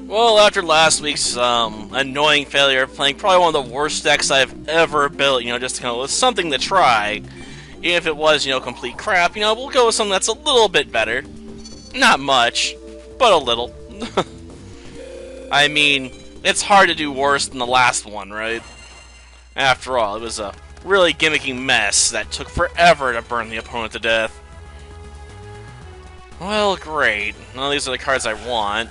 Well, after last week's annoying failure of playing probably one of the worst decks I've ever built, just to with something to try, even if it was, complete crap, we'll go with something that's a little bit better. Not much, but a little. I mean, it's hard to do worse than the last one, right? After all, it was a really gimmicky mess that took forever to burn the opponent to death. Well, great. Well, these are the cards I want.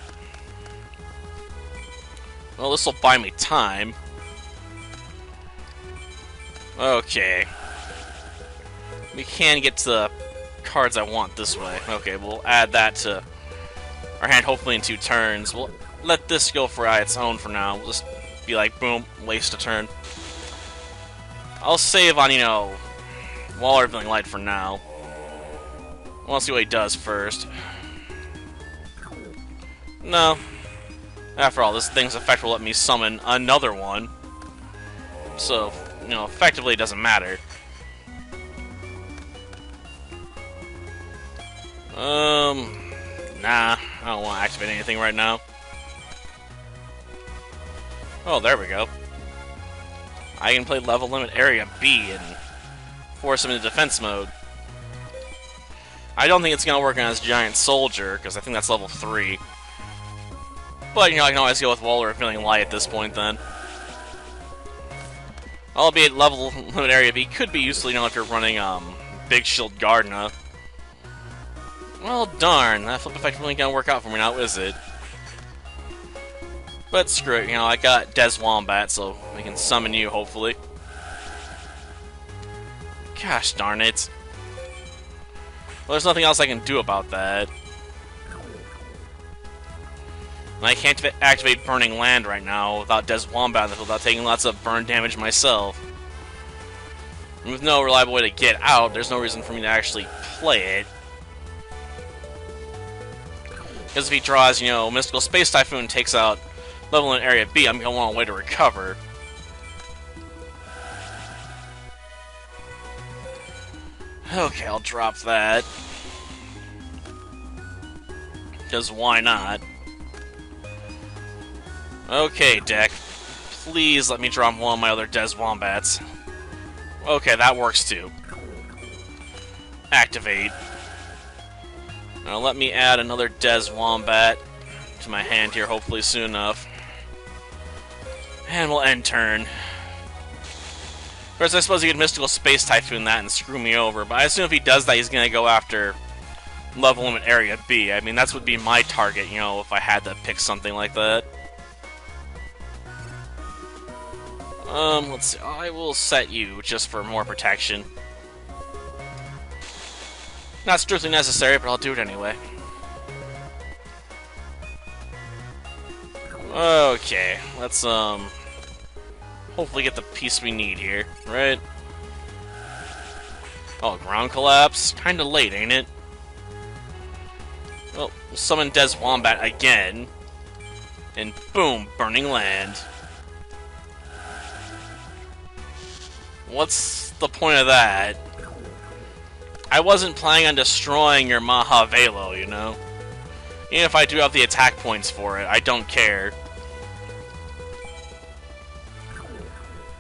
Well, this will buy me time. Okay. We can get to the cards I want this way. Okay, we'll add that to our hand hopefully in 2 turns. We'll let this go for its own for now. We'll just be like, boom, waste a turn. I'll save on, Wall Revealing Light for now. We'll see what he does first. No. After all, this thing's effect will let me summon another one. So, effectively it doesn't matter. Nah, I don't want to activate anything right now. Oh, there we go. I can play level limit area B and force him into defense mode. I don't think it's going to work on his giant soldier, because I think that's level 3. But, I can always go with Wall Revealing Light at this point, then. Albeit, level limit area B could be useful, if you're running, Big Shield Gardna. Well, darn, that flip effect really ain't gonna work out for me now, is it? But screw it, I got Des Wombat, so we can summon you, hopefully. Gosh darn it. Well, there's nothing else I can do about that. And I can't activate Burning Land right now without Des Wombat, without taking lots of burn damage myself. And with no reliable way to get out, there's no reason for me to actually play it. Because if he draws, Mystical Space Typhoon takes out level in Area B, I'm going to want a way to recover. Okay, I'll drop that. Because why not? Okay, deck. Please let me draw one of my other Des Wombats. Okay, that works too. Activate. Now let me add another Des Wombat to my hand here, hopefully soon enough. And we'll end turn. Of course, I suppose he could Mystical Space Typhoon that and screw me over, but I assume if he does that, he's going to go after level limit area B. I mean, that would be my target, if I had to pick something like that. Let's see. I will set you just for more protection. Not strictly necessary, but I'll do it anyway. Okay, let's, hopefully get the piece we need here, right? Oh, Ground Collapse? Kinda late, ain't it? Well, we'll summon Des Wombat again. And boom, Burning Land. What's the point of that? I wasn't planning on destroying your Maha Velo, Even if I do have the attack points for it, I don't care.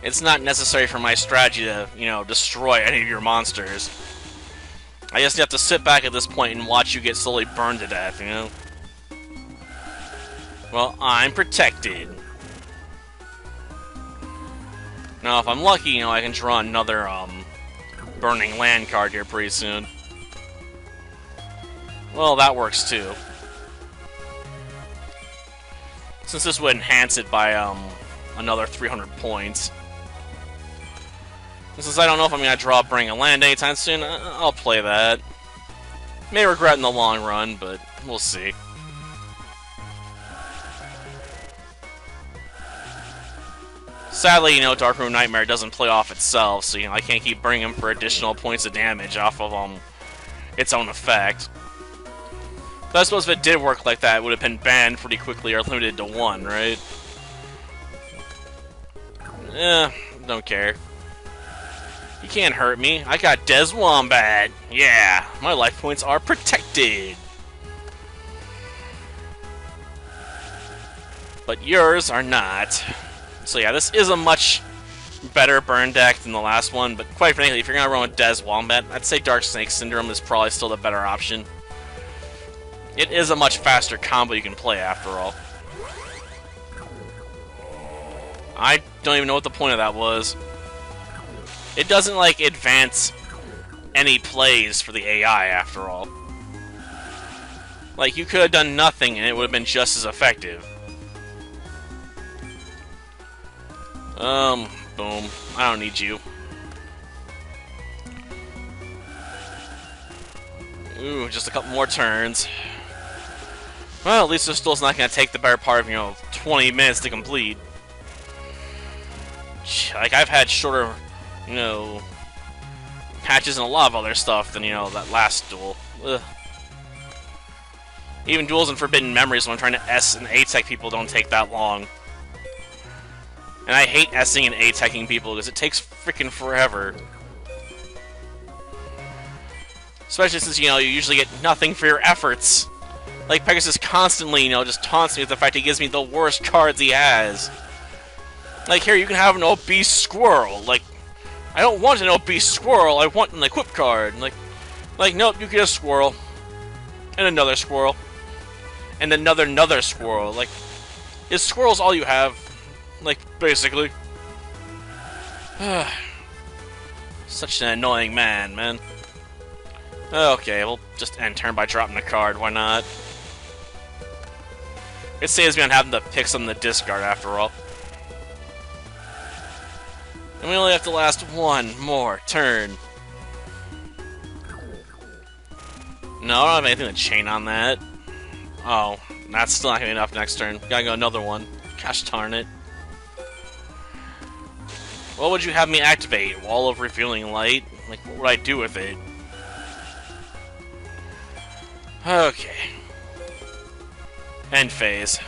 It's not necessary for my strategy to, destroy any of your monsters. I just have to sit back at this point and watch you get slowly burned to death, Well, I'm protected. Now, if I'm lucky, I can draw another, Burning Land card here pretty soon. Well, that works too. Since this would enhance it by, another 300 points. And since I don't know if I'm going to draw Burning Land anytime soon, I'll play that. May regret in the long run, but we'll see. Sadly, Darkroom Nightmare doesn't play off itself, so, I can't keep bringing him for additional points of damage off of, its own effect. But I suppose if it did work like that, it would have been banned pretty quickly or limited to 1, right? Don't care. You can't hurt me. I got Des Wombat. Yeah, my life points are protected. but yours are not. So yeah, this is a much better burn deck than the last one, but quite frankly, if you're gonna run with Des Wombat, I'd say Dark Snake Syndrome is probably still the better option. It is a much faster combo you can play, after all. I don't even know what the point of that was. It doesn't, like, advance any plays for the AI, after all. Like, you could have done nothing and it would have been just as effective. Boom. I don't need you. Ooh, just a couple more turns. Well, at least this duel's not going to take the better part of, 20 minutes to complete. Like, I've had shorter, patches and a lot of other stuff than, that last duel. Ugh. Even duels in Forbidden Memories when I'm trying to S and A-Tech people don't take that long. And I hate S-ing and A-Teching people because it takes freaking forever. Especially since, you usually get nothing for your efforts. Like, Pegasus constantly, just taunts me with the fact he gives me the worst cards he has. Like, here, you can have an obese squirrel. Like, I don't want an obese squirrel, I want an equip card. Like, nope, you get a squirrel. And another squirrel. And another squirrel. Like, is squirrels all you have? Like, basically. Such an annoying man. Okay, we'll just end turn by dropping a card, why not? It saves me on having to pick something to discard, after all. And we only have to last one more turn. No, I don't have anything to chain on that. Oh, that's still not going to be enough next turn. Gotta go another one. Gosh darn it. What would you have me activate? Wall of Revealing Light? Like, what would I do with it? Okay. End phase.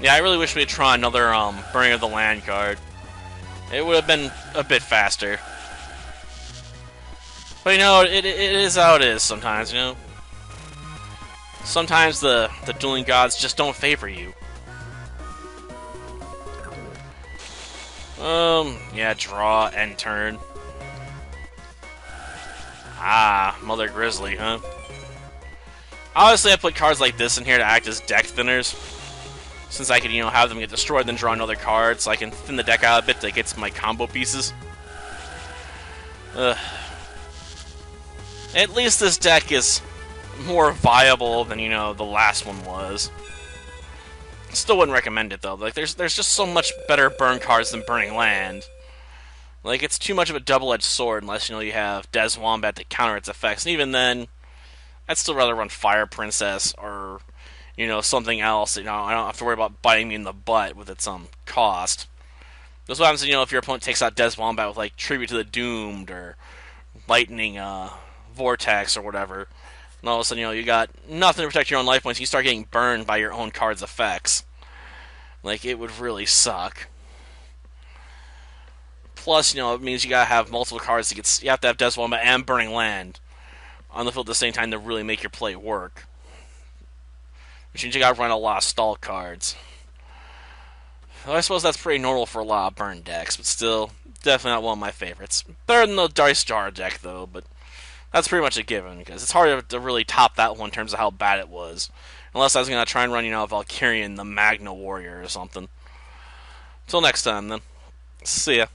Yeah, I really wish we had tried another Burning of the Land card. It would have been a bit faster. But it is how it is sometimes, Sometimes the dueling gods just don't favor you. Yeah, draw, end turn. Ah, Mother Grizzly, huh? Obviously, I put cards like this in here to act as deck thinners. Since I can, have them get destroyed, then draw another card, so I can thin the deck out a bit to get to my combo pieces. Ugh. At least this deck is more viable than, the last one was. Still wouldn't recommend it, though. Like, there's just so much better burn cards than Burning Land. Like, it's too much of a double-edged sword unless, you have Des Wombat to counter its effects. And even then, I'd still rather run Fire Princess or, something else. I don't have to worry about biting me in the butt with its, cost. That's what happens, if your opponent takes out Des Wombat with, like, Tribute to the Doomed or Lightning, Vortex or whatever. And all of a sudden, you got nothing to protect your own life points. You start getting burned by your own card's effects. Like, it would really suck. Plus, it means you gotta have multiple cards to get. You have to have Des Wombat and Burning Land on the field at the same time to really make your play work. Which means you gotta run a lot of stall cards. Well, I suppose that's pretty normal for a lot of burn decks, but still, definitely not one of my favorites. Better than the Dice Jar deck, though, but that's pretty much a given, because it's hard to really top that one in terms of how bad it was. Unless I was going to try and run, Valkyrian the Magna Warrior or something. Until next time, then. See ya.